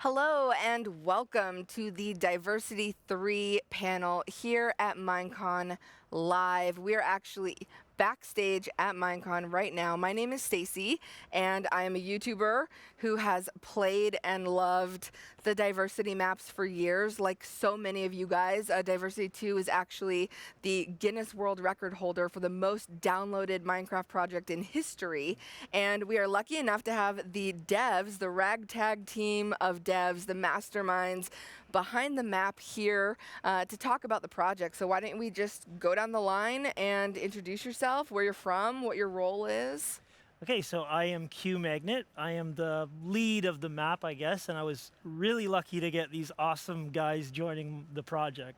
Hello and welcome to the Diversity 3 panel here at Minecon Live. We're actually backstage at Minecon right now. My name is Stacy and I am a YouTuber who has played and loved the diversity maps for years. Like so many of you guys, Diversity 2 is actually the Guinness World Record holder for the most downloaded Minecraft project in history. And we are lucky enough to have the devs, the ragtag team of devs, the masterminds behind the map here to talk about the project. So why don't we just go down the line and introduce yourself, where you're from, what your role is? Okay, so I am Q Magnet. I am the lead of the map, I guess, and I was really lucky to get these awesome guys joining the project.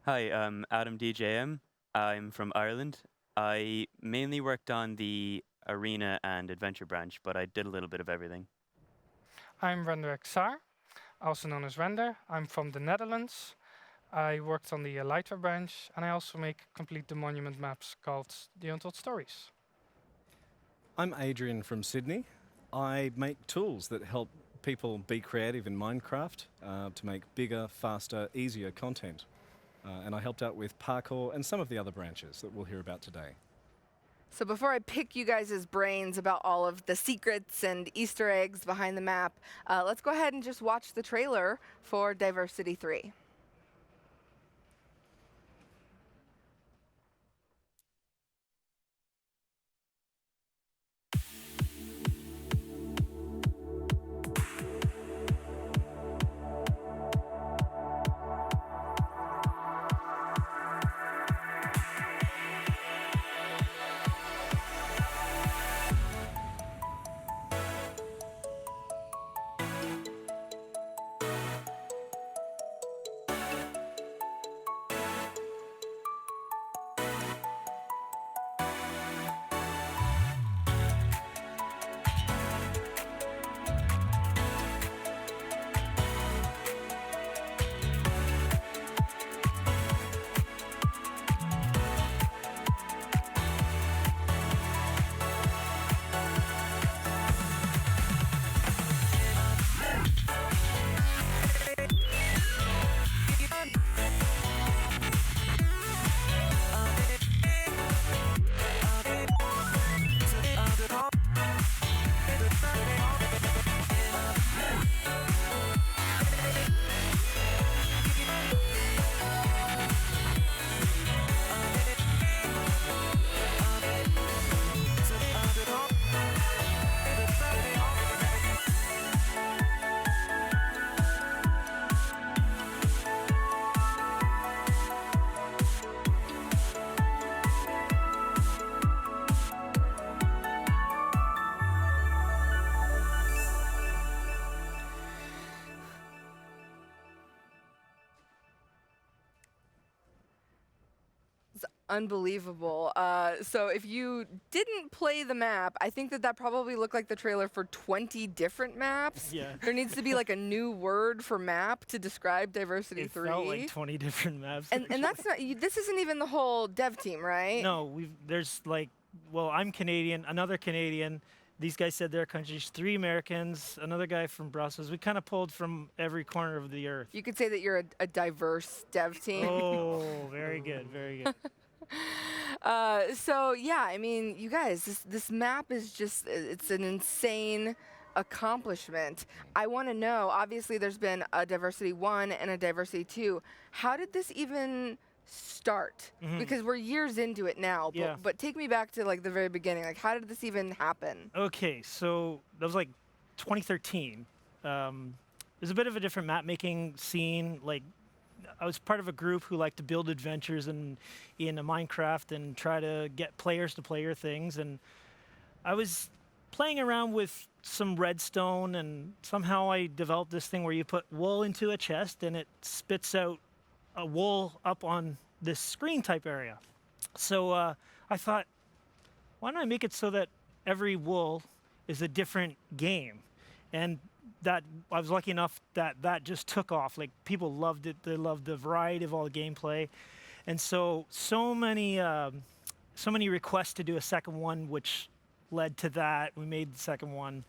Hi, I'm Adam DJM. I'm from Ireland. I mainly worked on the arena and adventure branch, but I did a little bit of everything. I'm Render XR, also known as Render. I'm from the Netherlands. I worked on the Elytra branch, and I also complete the monument maps called The Untold Stories. I'm Adrian from Sydney. I make tools that help people be creative in Minecraft to make bigger, faster, easier content. And I helped out with parkour and some of the other branches that we'll hear about today. So before I pick you guys' brains about all of the secrets and Easter eggs behind the map, let's go ahead and just watch the trailer for Diversity 3. Unbelievable. So if you didn't play the map, I think that probably looked like the trailer for 20 different maps. Yeah. There needs to be like a new word for map to describe Diversity It 3. felt like 20 different maps. And that's not, this isn't even the whole dev team, right? No, there's like, well, I'm Canadian, another Canadian. These guys said their countries, 3 Americans, another guy from Brussels. We kind of pulled from every corner of the earth. You could say that you're a diverse dev team. Oh, very good, very good. So yeah, I mean, you guys, this map is just, it's an insane accomplishment. I want to know, obviously there's been a Diversity 1 and a Diversity 2. How did this even start? Because we're years into it now, but take me back to like the very beginning. Like, how did this even happen? Okay, so that was like 2013. There's a bit of a different map making scene. Like, I was part of a group who liked to build adventures in Minecraft and try to get players to play your things. And I was playing around with some redstone, and somehow I developed this thing where you put wool into a chest and it spits out a wool up on this screen type area. So I thought, why don't I make it so that every wool is a different game? And that I was lucky enough that that just took off. Like, people loved it. They loved the variety of all the gameplay. And so many requests to do a second one, which led to that. We made the second one.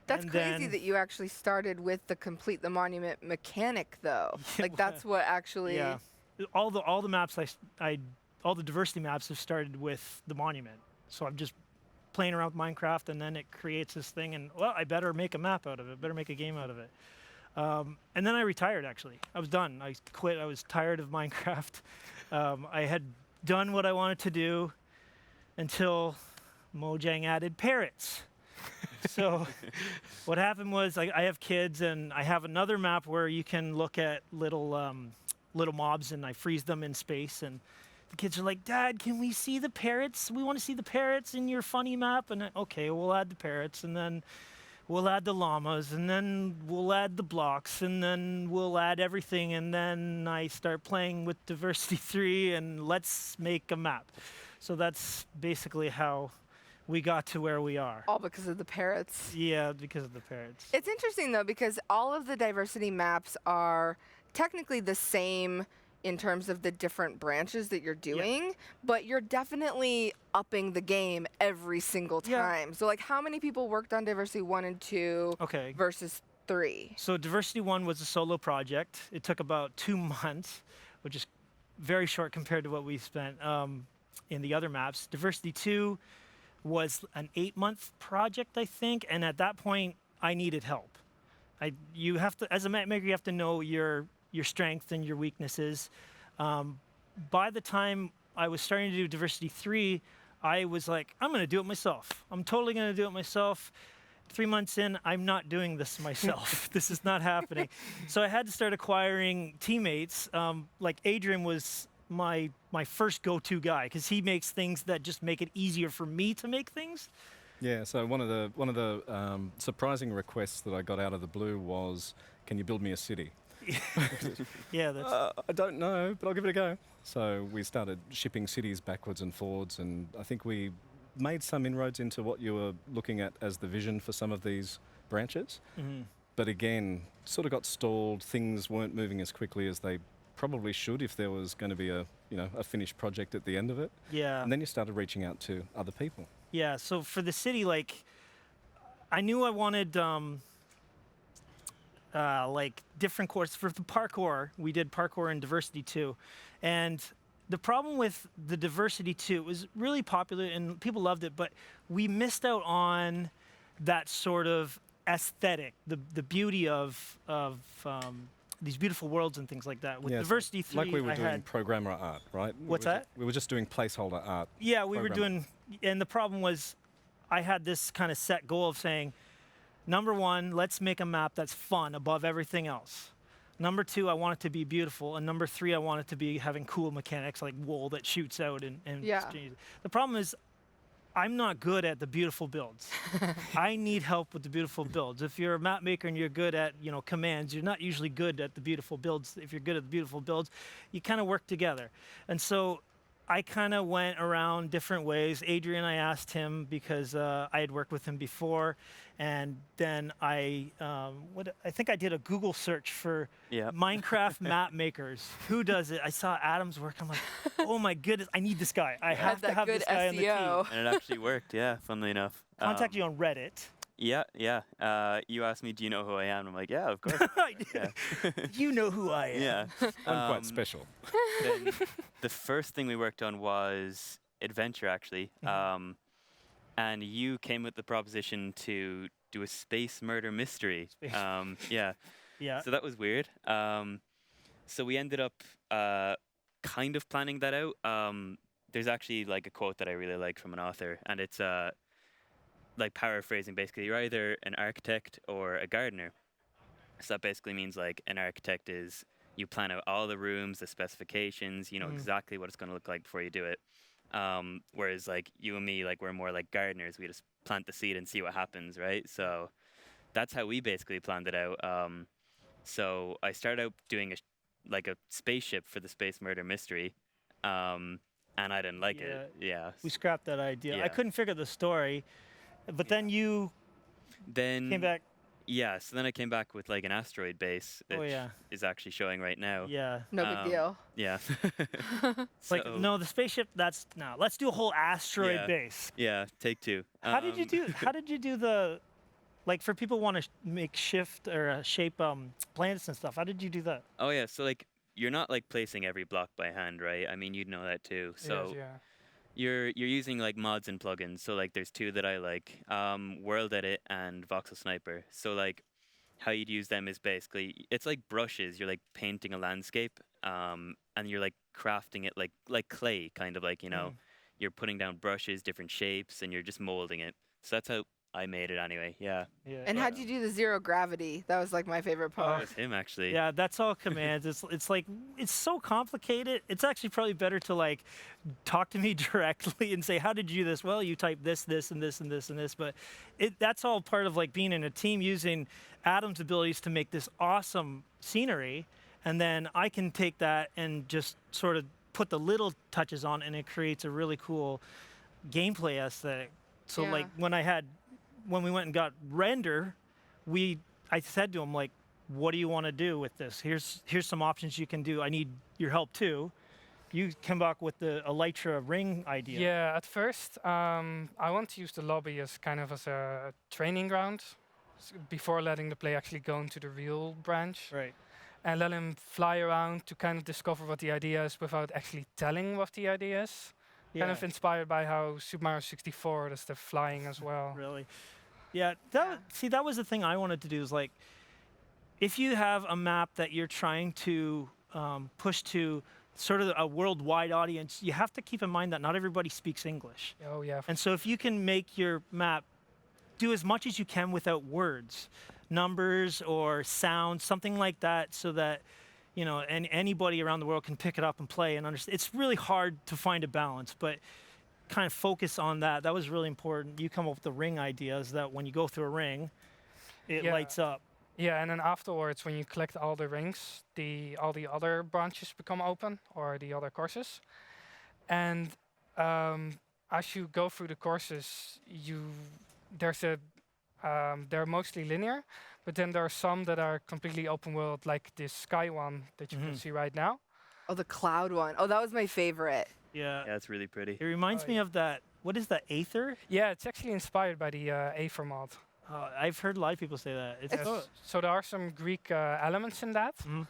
That's And crazy then- that you actually started with the complete the monument mechanic, though. Yeah, Like that's what actually. Yeah, all the maps all the diversity maps have started with the monument. So I'm just playing around with Minecraft, and then it creates this thing, and well, I better make a map out of it. Better make a game out of it. And then I retired. Actually, I was done. I quit. I was tired of Minecraft. I had done what I wanted to do until Mojang added parrots. So what happened was I have kids, and I have another map where you can look at little mobs, and I freeze them in space. And the kids are like, "Dad, can we see the parrots? We want to see the parrots in your funny map." And okay, we'll add the parrots, and then we'll add the llamas, and then we'll add the blocks, and then we'll add everything. And then I start playing with Diversity 3, and let's make a map. So that's basically how we got to where we are. All because of the parrots. Yeah, because of the parrots. It's interesting though because all of the diversity maps are technically the same in terms of the different branches that you're doing, but you're definitely upping the game every single Yeah. time. So like how many people worked on diversity 1 and 2 Okay. versus 3? So Diversity 1 was a solo project. It took about 2 months, which is very short compared to what we spent in the other maps. Diversity 2 was an 8-month project, I think, and at that point, I needed help. You have to, as a map maker, you have to know your strengths and your weaknesses. By the time I was starting to do Diversity 3, I was like, I'm going to do it myself. I'm totally going to do it myself. 3 months in, I'm not doing this myself. This is not happening. So I had to start acquiring teammates. Like Adrian was my first go-to guy because he makes things that just make it easier for me to make things. Yeah, so one of the surprising requests that I got out of the blue was, can you build me a city? Yeah, that's I don't know, but I'll give it a go. So we started shipping cities backwards and forwards, and I think we made some inroads into what you were looking at as the vision for some of these branches. But again, sort of got stalled. Things weren't moving as quickly as they probably should if there was going to be a finished project at the end of it. yeah. And then you started reaching out to other people. Yeah, so for the city, like, I knew I wanted like different courses for the parkour. We did parkour and Diversity 2, and the problem with the Diversity 2, it was really popular and people loved it, but we missed out on that sort of aesthetic, the beauty of these beautiful worlds and things like that. With Yeah, it's Diversity 3, like we were I doing had programmer art, right? What's we that? We were just doing placeholder art. Yeah, we were program. doing, and the problem was I had this kind of set goal of saying, number 1, let's make a map that's fun above everything else. Number 2, I want it to be beautiful. And number 3, I want it to be having cool mechanics like wool that shoots out and Yeah. exchanges. The problem is I'm not good at the beautiful builds. I need help with the beautiful builds. If you're a map maker and you're good at, commands, you're not usually good at the beautiful builds. If you're good at the beautiful builds, you kind of work together. And so I kind of went around different ways. Adrian, I asked him because I had worked with him before, and then I think I did a Google search for Yeah. Minecraft map makers. Who does it? I saw Adam's work. I'm like, oh my goodness, I need this guy. I have to that have good this guy on the team. SEO. And it actually worked, yeah, funnily enough. Contact you on Reddit. Yeah. You asked me, do you know who I am? I'm like, yeah, of course. I did. Yeah. You know who I am. Yeah. I'm quite special. Then the first thing we worked on was adventure, actually. And you came with the proposition to do a space murder mystery. Space- Yeah. Yeah. So that was weird. So we ended up kind of planning that out. There's actually like a quote that I really like from an author, and it's like paraphrasing basically. You're either an architect or a gardener. So that basically means like an architect is you plan out all the rooms, the specifications, you know exactly what it's going to look like before you do it. Whereas like you and me, like we're more like gardeners. We just plant the seed and see what happens, right? So that's how we basically planned it out. So I started out doing like a spaceship for the space murder mystery, and I didn't like it. Yeah. We scrapped that idea. I Yeah. couldn't figure the story, but then you Then came back. Yeah. So then I came back with like an asteroid base, which Oh yeah, is actually showing right now. yeah. No big deal. Yeah. It's like So- no, the spaceship. Let's do a whole asteroid Yeah. base. Yeah. Take 2. How did you do? How did you do the Like for people who want to make shift or shape planets and stuff. How did you do that? Oh yeah, so like you're not like placing every block by hand, right? I mean, you'd know that too. Yes, So yeah. you're using like mods and plugins. So like there's two that I like, World Edit and Voxel Sniper. So like how you'd use them is basically it's like brushes. You're like painting a landscape, and you're like crafting it like clay, kind of like you're putting down brushes, different shapes, and you're just molding it. So that's how I made it anyway. Yeah, Yeah. And But, how'd you do the zero gravity? That was like my favorite that part. was him actually. Yeah, that's all commands. It's like it's so complicated. It's actually probably better to like talk to me directly and say, "How did you do this?" Well, you type this, this, and this, and this, and this. But that's all part of like being in a team using Adam's abilities to make this awesome scenery, and then I can take that and just sort of put the little touches on, and it creates a really cool gameplay aesthetic. So Yeah. like when we went and got render, I said to him like, what do you want to do with this? Here's some options you can do. I need your help too. You come back with the Elytra ring idea. Yeah, at first, I want to use the lobby as kind of as a training ground before letting the player actually go into the real branch Right. and let him fly around to kind of discover what the idea is without actually telling what the idea is. Kind of inspired by how Super Mario 64 does the flying as well. Really. Yeah. Yeah. See, that was the thing I wanted to do is like, if you have a map that you're trying to push to sort of a worldwide audience, you have to keep in mind that not everybody speaks English. Oh yeah. And so if you can make your map do as much as you can without words, numbers or sounds, something like that, so that and anybody around the world can pick it up and play and understand. It's really hard to find a balance, but kind of focus on that. That was really important. You come up with the ring idea, is that when you go through a ring, it Yeah. lights up. Yeah, and then afterwards, when you collect all the rings, all the other branches become open, or the other courses. And as you go through the courses, they're mostly linear, but then there are some that are completely open world, like this sky one that you can see right now. Oh, the cloud one. Oh, that was my favorite. Yeah. Yeah, it's really pretty. It reminds Oh, me yeah. of that. What is that, Aether? Yeah, it's actually inspired by the Aether mod. I've heard a lot of people say that. It's Yes. So there are some Greek elements in that, Mhm.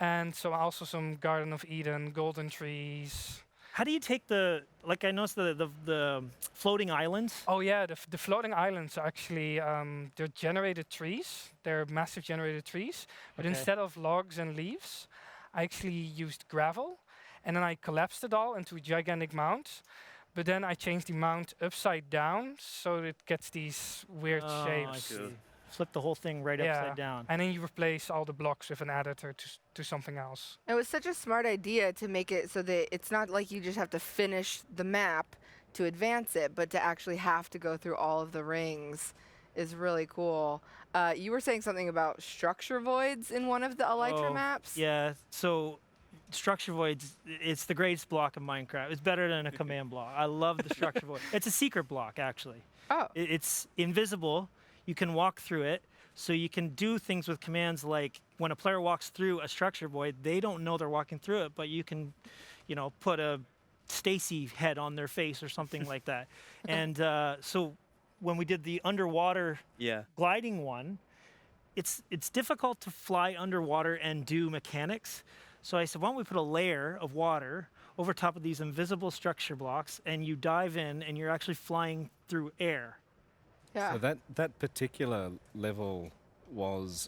and also some Garden of Eden, golden trees. How do you take I noticed the floating islands? Oh yeah, the floating islands are actually they're generated trees. They're massive generated trees, but Okay. instead of logs and leaves, I actually used gravel, and then I collapsed it all into a gigantic mound. But then I changed the mount upside down so it gets these weird Oh, I shapes. see. Cool. Flip the whole thing right Yeah. upside down. And then you replace all the blocks with an editor to something else. It was such a smart idea to make it so that it's not like you just have to finish the map to advance it, but to actually have to go through all of the rings is really cool. You were saying something about structure voids in one of the Elytra Oh, maps? Yeah, so structure voids, it's the greatest block in Minecraft. It's better than a command block. I love the structure void. It's a secret block, actually. Oh, It's invisible. You can walk through it. So you can do things with commands like when a player walks through a structure void, they don't know they're walking through it, but you can, put a Stacy head on their face or something like that. And so when we did the underwater Yeah. gliding one, it's difficult to fly underwater and do mechanics. So I said, why don't we put a layer of water over top of these invisible structure blocks, and you dive in, and you're actually flying through air. yeah. So that particular level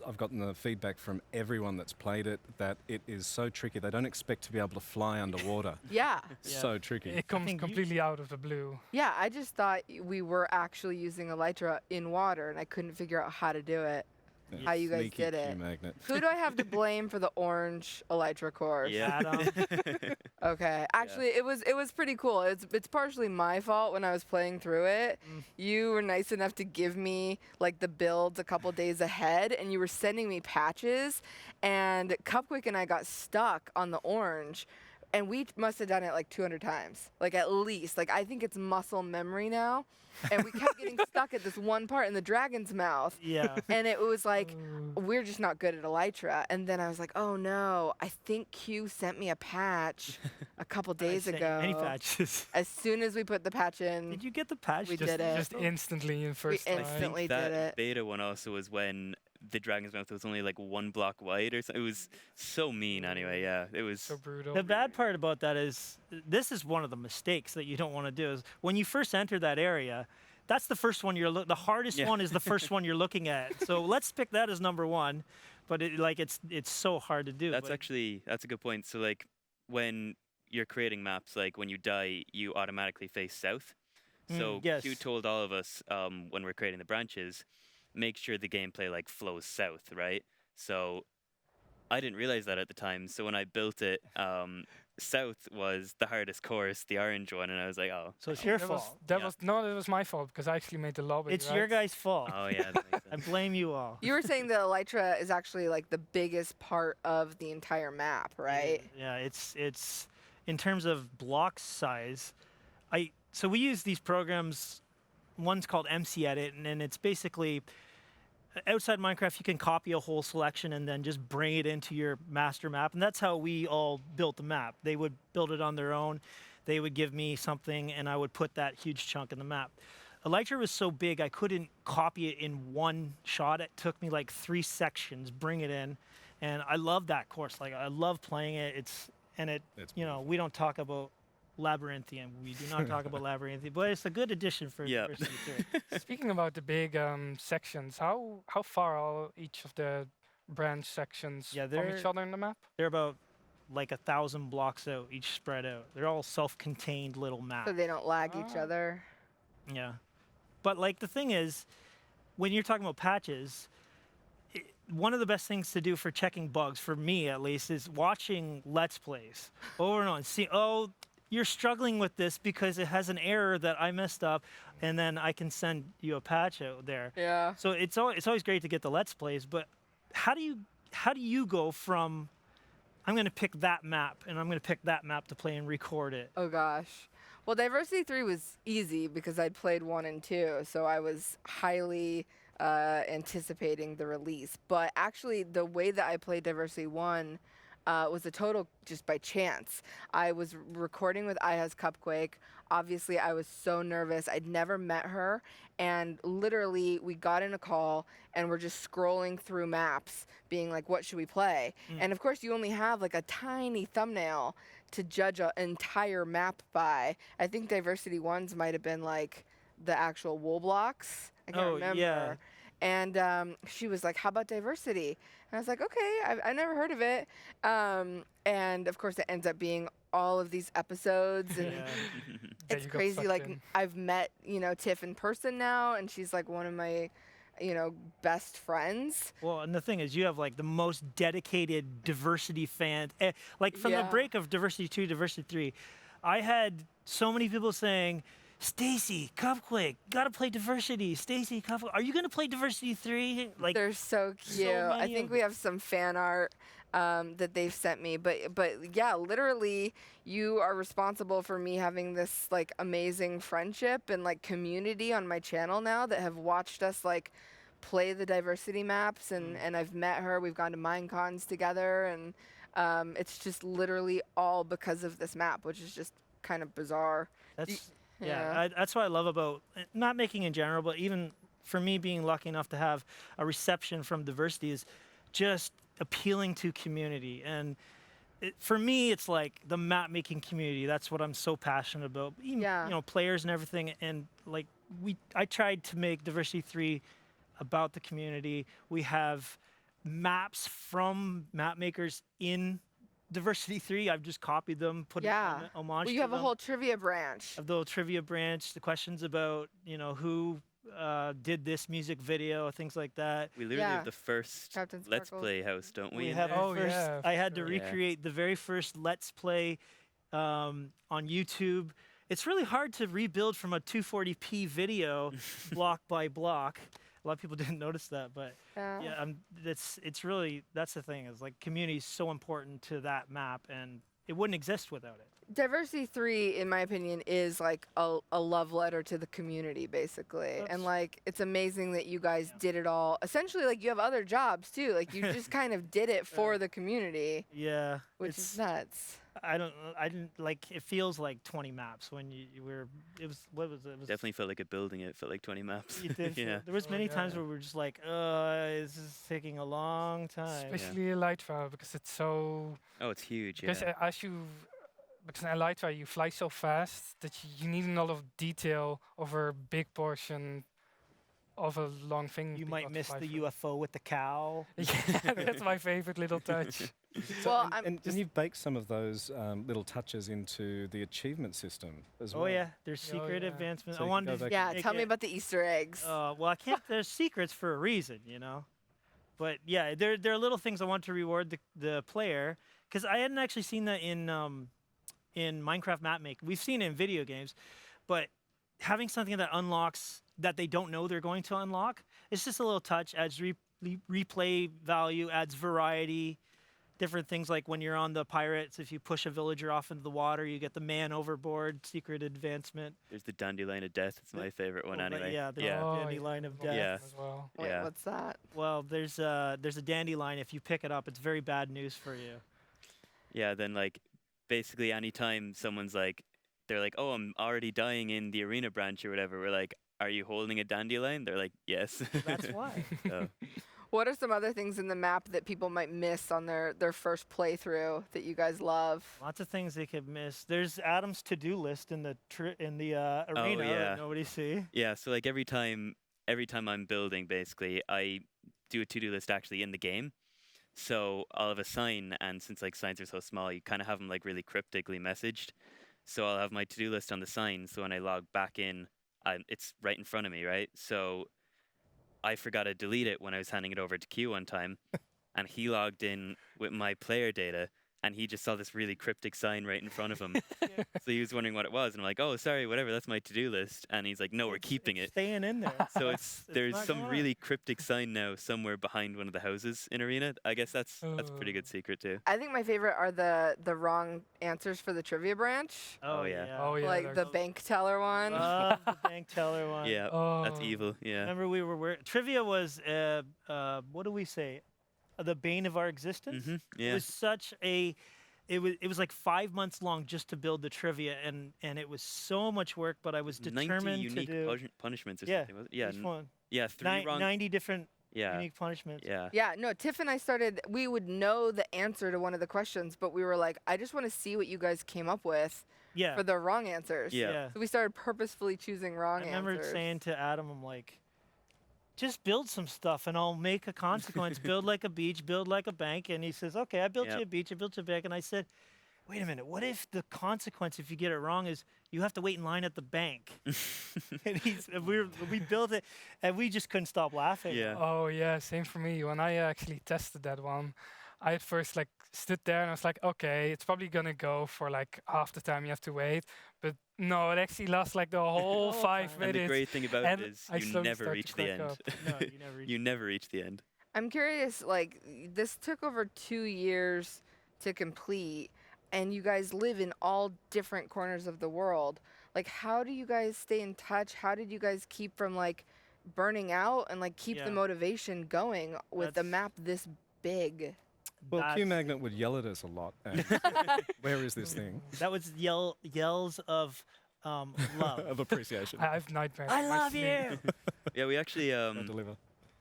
I've gotten the feedback from everyone that's played it that it is so tricky. They don't expect to be able to fly underwater. Yeah. Yeah. So tricky. It comes think you- completely out of the blue. Yeah, I just thought we were actually using Elytra in water, and I couldn't figure out how to do it. Yeah. How you guys Sneaky did it. Q-magnet. Who do I have to blame for the orange Elytra course? Yeah. Adam. Okay. Actually, it was pretty cool. It's partially my fault when I was playing through it. You were nice enough to give me like the builds a couple days ahead, and you were sending me patches. And Cupquick and I got stuck on the orange and we must have done it like 200 times, like at least. Like I think it's muscle memory now, and we kept getting stuck at this one part in the dragon's mouth, Yeah. and it was like we're just not good at Elytra. And then I was like, oh no, I think Q sent me a patch a couple days I sent you ago. many patches. As soon as we put the patch in, Did you get the patch? We just, did it. just instantly in first We try. instantly that did it. beta one also was when the dragon's mouth was only like 1 block wide or something. It was so mean anyway. Yeah, it was. So brutal. The bad part about that is this is one of the mistakes that you don't want to do is when you first enter that area, that's the first one the hardest Yeah. one is the first one you're looking at. So let's pick that as number one. But it's so hard to do. That's like, actually that's a good point. So like when you're creating maps, like when you die, you automatically face south. So yes. Q told all of us when we're creating the branches, make sure the gameplay like flows south, right? So I didn't realize that at the time. So when I built it, south was the hardest course, the orange one, and I was like, oh, So it's your That fault. was that Yeah. was no, it was my fault because I actually made the lobby. It's right? your guys' fault. oh yeah, that makes I sense. blame you all. You were saying the Elytra is actually like the biggest part of the entire map, right? Yeah, it's in terms of block size. So we use these programs. One's called MC Edit, and it's basically outside Minecraft. You can copy a whole selection and then just bring it into your master map, and that's how we all built the map. They would build it on their own. They would give me something, and I would put that huge chunk in the map. Elytra was so big I couldn't copy it in one shot. It took me like 3 sections, bring it in, and I love that course. Like I love playing it. It's We don't talk about Labyrinthian. We do not talk about Labyrinthian, but it's a good addition for Yeah. Diversity 3. Speaking about the big sections, how far are each of the branch sections Yeah, from each they're- other in the map? They're about like 1,000 blocks out, each spread out. They're all self-contained little maps. So they don't lag each Ah. other. Yeah. But like the thing is, when you're talking about patches, one of the best things to do for checking bugs, for me at least, is watching Let's Plays over and on. See, oh, you're struggling with this because it has an error that I messed up, and then I can send you a patch out there. Yeah. So it's always great to get the Let's Plays, but how do you go from I'm going to pick that map and I'm going to pick that map to play and record it? Oh gosh. Well, Diversity 3 was easy because I'd played 1 and 2, so I was highly anticipating the release. But actually, the way that I played Diversity 1 was a total just by chance. I was recording with Aya's Cupquake. Obviously, I was so nervous. I'd never met her. And literally, we got in a call and we're just scrolling through maps, being like, what should we play? And of course, you only have like a tiny thumbnail to judge an entire map by. I think Diversity 1's might have been like the actual wool blocks. I can't Oh, remember. yeah. And she was like, how about Diversity? And I was like, okay, I never heard of it. And of course, it ends up being all of these episodes. And Yeah. that it's you got crazy. sucked Like, in? I've met, Tiff in person now, and she's like one of my, best friends. Well, and the thing is, you have like the most dedicated Diversity fan. Like from the Yeah. break of Diversity 2, Diversity 3, I had so many people saying, Stacy, Cupquake, gotta play Diversity. Stacy, Cupquake, are you gonna play Diversity 3? Like, They're so cute. I many think of we have some fan art that they've sent me, but yeah, literally, you are responsible for me having this like amazing friendship and like community on my channel now that have watched us like play the Diversity maps, and I've met her. We've gone to Minecons together, and it's just literally all because of this map, which is just kind of bizarre. that's Yeah. that's what I love about not making in general, but even for me being lucky enough to have a reception from Diversity is just appealing to community. And for me, it's like the map making community. That's what I'm so passionate about. Even, Yeah. players and everything. And like I tried to make Diversity 3 about the community. We have maps from map makers in Diversity 3. I've just copied them, put Yeah. an homage Well, to you have a them. whole trivia branch. Of the trivia branch, the questions about who did this music video, things like that. We literally Yeah. have the first Captain Let's Sparkles. Play house, don't we? We in have there? the Oh, first, yeah, I had to sure. Yeah. recreate the very first Let's Play on YouTube. It's really hard to rebuild from a 240p video block by block. A lot of people didn't notice that, but yeah, it's really, that's the thing, is like community is so important to that map, and it wouldn't exist without it. Diversity 3, in my opinion, is like a love letter to the community, basically. That's- And like, it's amazing that you guys did it all. Essentially, like, you have other jobs too. Like, you just kind of did it for the community, Yeah, which it's, is nuts. I didn't like. It feels like 20 maps when you were. It was what was it? It was Definitely felt like a building. It felt like 20 maps. It did feel- yeah. There was Oh, many times yeah. where we were just like, this is taking a long time. Especially Elytra, because it's so. Oh, it's huge. Because Yeah. because in Elytra you fly so fast that you need a lot of detail over a big portion of a long thing. You people might have to miss fly the through. UFO with the cow. Yeah, that's my favorite little touch. Well, and you've baked some of those little touches into the achievement system as well. Oh yeah, there's Oh, secret yeah. advancements. So I you can wanted go to back yeah, make tell me it- about the Easter eggs. well, I can't. There's secrets for a reason, you know. But yeah, there are little things I want to reward the player because I hadn't actually seen that in Minecraft map making. We've seen it in video games, but having something that unlocks that they don't know they're going to unlock, it's just a little touch, adds replay value, adds variety. Different things like when you're on the pirates, if you push a villager off into the water, you get the man overboard secret advancement. There's the dandelion of death. It's my favorite one Oh, but anyway. yeah, the yeah. dandelion of love death. Yeah. them as well. Wait, yeah. what's that? Well, there's a dandelion. If you pick it up, it's very bad news for you. Yeah, then like basically anytime someone's like they're like, "Oh, I'm already dying in the arena branch or whatever." We're like, "Are you holding a dandelion?" They're like, "Yes." That's why. So, What are some other things in the map that people might miss on their first playthrough that you guys love? Lots of things they could miss. There's Adam's to-do list in the arena yeah. that nobody see. yeah, so like every time I'm building basically, I do a to-do list actually in the game. So I'll have a sign, and since like signs are so small, you kind of have them like really cryptically messaged. So I'll have my to-do list on the sign, so when I log back in, it's right in front of me, right? So I forgot to delete it when I was handing it over to Q one time, and he logged in with my player data, and he just saw this really cryptic sign right in front of him. So he was wondering what it was, and I'm like, "Oh, sorry, whatever. That's my to-do list." And he's like, "No, we're keeping It's it." staying in there. So It's there's not some going really cryptic sign now somewhere behind one of the houses in arena. I guess that's a pretty good Oh. secret too. I think my favorite are the wrong answers for the trivia branch, Oh, Oh, yeah. Oh yeah. like the there's- bank teller one. Love the bank teller one. Yeah, that's Oh. evil. Yeah. Remember trivia was what do we say? The bane of our existence. hmm It Yeah. was such a it was like 5 months long just to build the trivia, and it was so much work, but I was 90 determined to unique do punishments or Yeah, something. Was it? Yeah. each one. Yeah. 3 wrong. 90 different Yeah. unique punishments. Yeah. Yeah, no, Tiff and I started, we would know the answer to one of the questions, but we were like, I just want to see what you guys came up with Yeah. for the wrong answers. Yeah. So we started purposefully choosing wrong I remember answers. saying to Adam, I'm like, just build some stuff and I'll make a consequence. Build like a beach, build like a bank. And he says, okay, I built you Yep. a beach, I built you a bank. And I said, wait a minute, what if the consequence if you get it wrong is you have to wait in line at the bank? and we built it and we just couldn't stop laughing. Yeah. Oh yeah, same for me. When I actually tested that one, I at first like stood there and I was like, okay, it's probably gonna go for like half the time you have to wait. But no, it actually lasts like the whole whole 5 time. And the minutes. great thing about and it is I you slowly never start to reach the crack end. up. No, you never You never reach the end. I'm curious, like, this took over 2 years to complete, and you guys live in all different corners of the world. Like, how do you guys stay in touch? How did you guys keep from, like, burning out and, like, keep the Yeah. motivation going with a That's- map this big? Well, Q That's- Magnet would yell at us a lot. And where is this thing? That was yells of love. Of appreciation. I have nightmares. I in my love sleep. you. Yeah, we actually Don't deliver.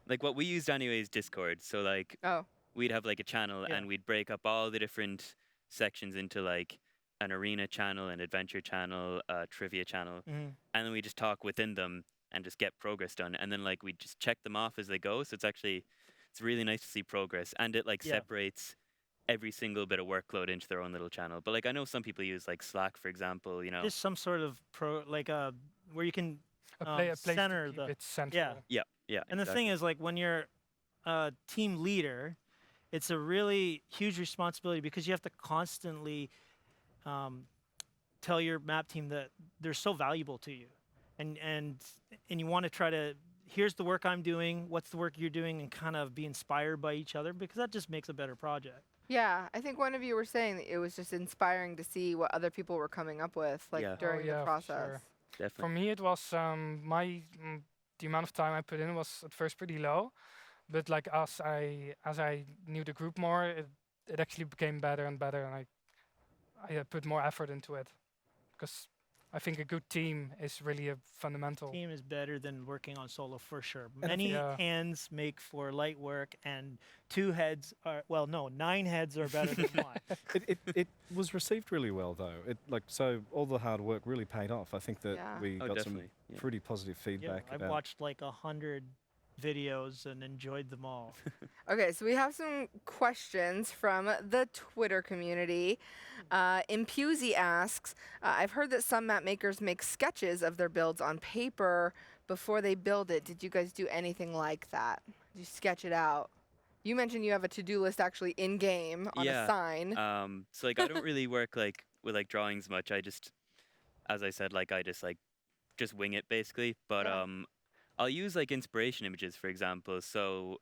like what we used anyway is Discord. So like Oh, we'd have like a channel Yeah. and we'd break up all the different sections into like an arena channel, an adventure channel, a trivia channel, Mhm. and then we just talk within them and just get progress done. And then like we just check them off as they go. So it's really nice to see progress, and it like Yeah. separates every single bit of workload into their own little channel. But like I know some people use like Slack, for example. You know, Just some sort of where you can A place center to keep the- it central. yeah. And the thing is, like, when you're a team leader, it's a really huge responsibility because you have to constantly tell your map team that they're so valuable to you, and you want to try to here's the work I'm doing, what's the work you're doing, and kind of be inspired by each other because that just makes a better project. Yeah, I think one of you were saying that it was just inspiring to see what other people were coming up with, like Yeah. during the yeah, for process. sure. For Definitely. me, it was the amount of time I put in was at first pretty low, but like as I knew the group more, it actually became better and better, and I put more effort into it because I think a good team is really a fundamental. Team is better than working on solo for sure. And if Many Yeah. hands make for light work, and 2 heads are, well, no, 9 heads are better than one. it was received really well though. So all the hard work really paid off. I think that Yeah. we Oh, got some definitely. Yeah. pretty positive Yeah, feedback I've about. watched like 100 videos and enjoyed them all. Okay, so we have some questions from the Twitter community. Impusey asks, I've heard that some map makers make sketches of their builds on paper before they build it. Did you guys do anything like that? Did you sketch it out? You mentioned you have a to-do list actually in game on a Yeah. sign. So like I don't really work like with like drawings much. I just, as I said, like I just wing it basically. But Yeah. I'll use like inspiration images, for example. So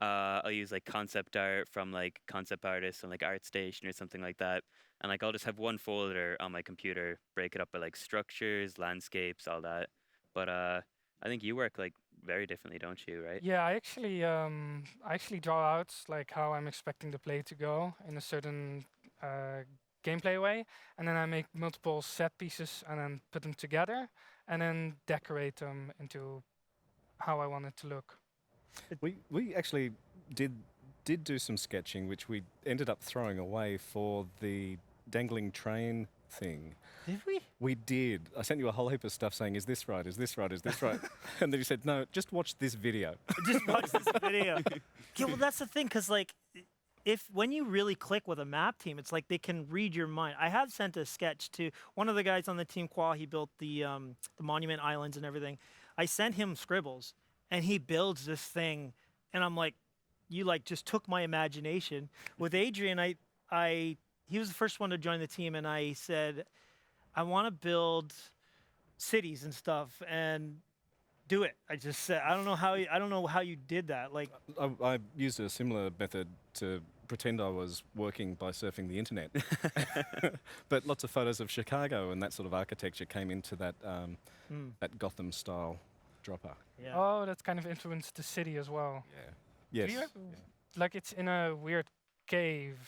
I'll use like concept art from like concept artists on like ArtStation or something like that. And like I'll just have one folder on my computer, break it up by like structures, landscapes, all that. But I think you work like very differently, don't you? Right? Yeah, I actually draw out like how I'm expecting the play to go in a certain gameplay way, and then I make multiple set pieces and then put them together, and then decorate them into how I want it to look. We actually did do some sketching, which we ended up throwing away for the dangling train thing. Did we? We did. I sent you a whole heap of stuff saying, "Is this right? Is this right? Is this right?" And then you said, "No, just watch this video." Just watch this video. Yeah, well, that's the thing, because like, if when you really click with a map team, it's like they can read your mind. I have sent a sketch to one of the guys on the team. Qua, he built the monument islands and everything. I sent him scribbles, and he builds this thing, and I'm like, you like just took my imagination. With Adrian, he was the first one to join the team, and I said, I want to build cities and stuff, and do it. I just said, I don't know how you did that. Like, I used a similar method to pretend I was working by surfing the internet. But lots of photos of Chicago and that sort of architecture came into that that Gotham style dropper. yeah. Oh, that kind of influenced the city as well. Yeah. Do Yes. you have, like it's in a weird cave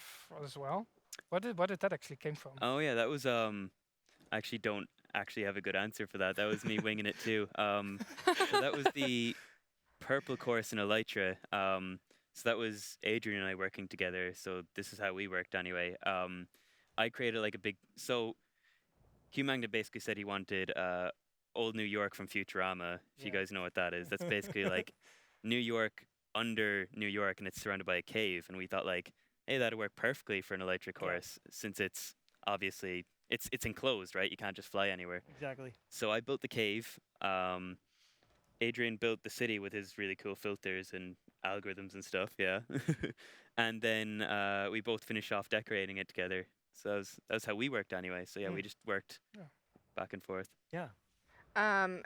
as well. What did that actually came from? Oh yeah, that was I actually don't actually have a good answer for that. That was me winging it too. So that was the purple course in Elytra. So that was Adrian and I working together. So this is how we worked anyway. I created like a big. So Hugh Magna basically said he wanted old New York from Futurama. If you Yeah. guys know what that is, that's basically like New York under New York, and it's surrounded by a cave. And we thought like, hey, that'd work perfectly for an electric course since it's obviously it's enclosed, right? You can't just fly anywhere. Exactly. So I built the cave. Adrian built the city with his really cool filters and algorithms and stuff. Yeah, and then we both finished off decorating it together. So that was how we worked anyway. So yeah, we just worked Yeah. back and forth. Yeah.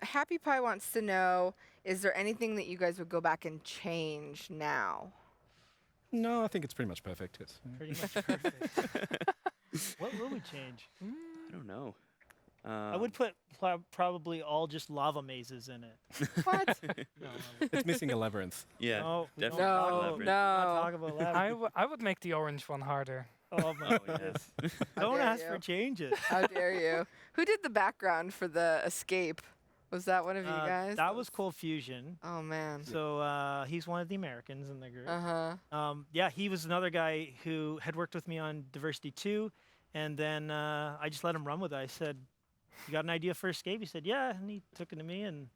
Happy Pie wants to know, is there anything that you guys would go back and change now? No, I think it's pretty much perfect. Yes. Pretty much perfect. What will we change? I don't know. I would put probably all just lava mazes in it. What? No, It's missing a labyrinth. Yeah, no, we don't definitely. talk No, about- Labyrinth. not no. talk about labyrinth. I would make the orange one harder. Oh my Oh, goodness. How Don't dare ask you. for changes. How dare you? Who did the background for the escape? Was that one of you guys? That was Cold Fusion. Oh man. So he's one of the Americans in the group. Uh-huh. Yeah, he was another guy who had worked with me on Diversity 2, and then I just let him run with it. I said, "You got an idea for escape?" He said, "Yeah," and he took it to me, and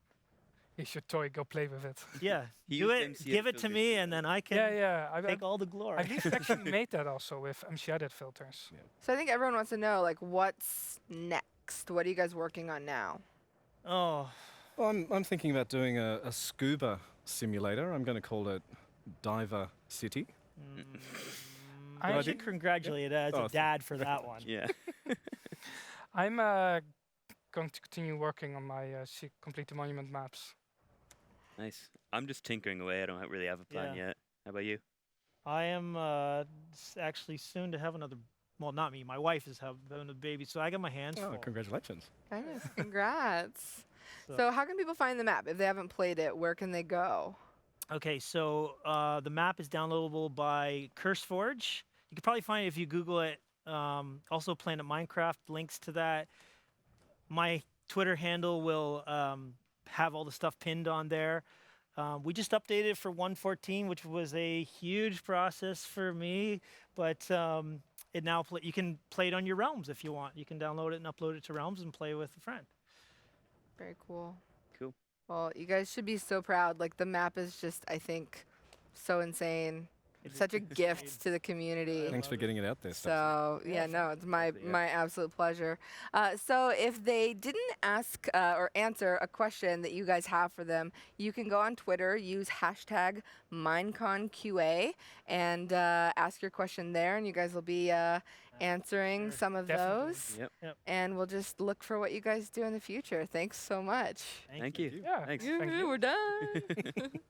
Here's your toy. Go play with it. yeah, He do used it, MCS give it to filters me, too, and then I can Yeah. take all the glory. I believe you actually made that also with MC filters. So I think everyone wants to know, like, what's next? What are you guys working on now? Oh, Well, I'm thinking about doing a scuba simulator. I'm going to call it Diver City. I I should think- congratulate as Oh, a dad for that one. Yeah. I'm going to continue working on my complete the monument maps. Nice. I'm just tinkering away. I don't really have a plan Yeah. yet. How about you? I am actually soon to have another. Well, not me. My wife is having a baby, so I got my hands Oh, full. congratulations. Nice. Congrats. So- So how can people find the map if they haven't played it? Where can they go? Okay, so the map is downloadable by CurseForge. You can probably find it if you Google it. Also, Planet Minecraft links to that. My Twitter handle will have all the stuff pinned on there. We just updated it for 1.14, which was a huge process for me, but it now you can play it on your Realms if you want. You can download it and upload it to Realms and play with a friend. Very cool. Cool. Well, you guys should be so proud. Like the map is just, I think, so insane. It is Such a insane. gift to the community. Thanks for love it. getting it out there, Stacey. So yeah, no, it's my Absolutely, yeah. my absolute pleasure. So if they didn't ask or answer a question that you guys have for them, you can go on Twitter, use hashtag MineConQA, and ask your question there, and you guys will be answering Sure. some of Definitely. those. Yep. And we'll just look for what you guys do in the future. Thanks so much. Thank you. Yeah. Thanks. Thank you. We're done.